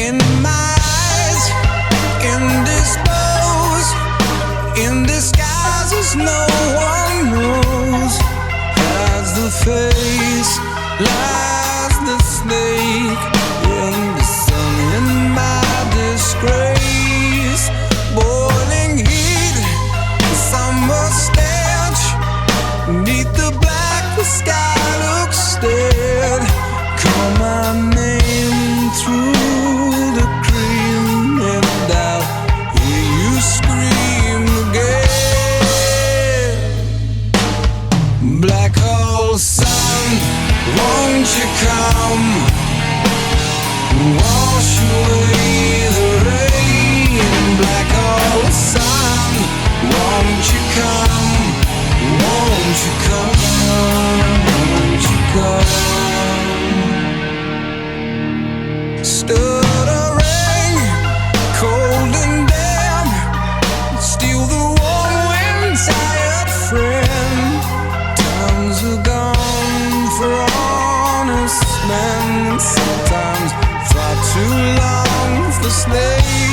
in my eyes, indisposed, in disguises no one knows. As the face lies the snake in the sun, in my disgrace. Boiling heat, summer stench, neath the black the sky looks dead. Call my name through the cream and I'll hear you scream again. Black hole sun, won't you come? Wash away the rain. Black hole sun, won't you come? Won't you come? Won't you come? Stuttering, cold and damp, steal the warm wind, tired friend. Times are gone for honest men, sometimes far too long for slaves.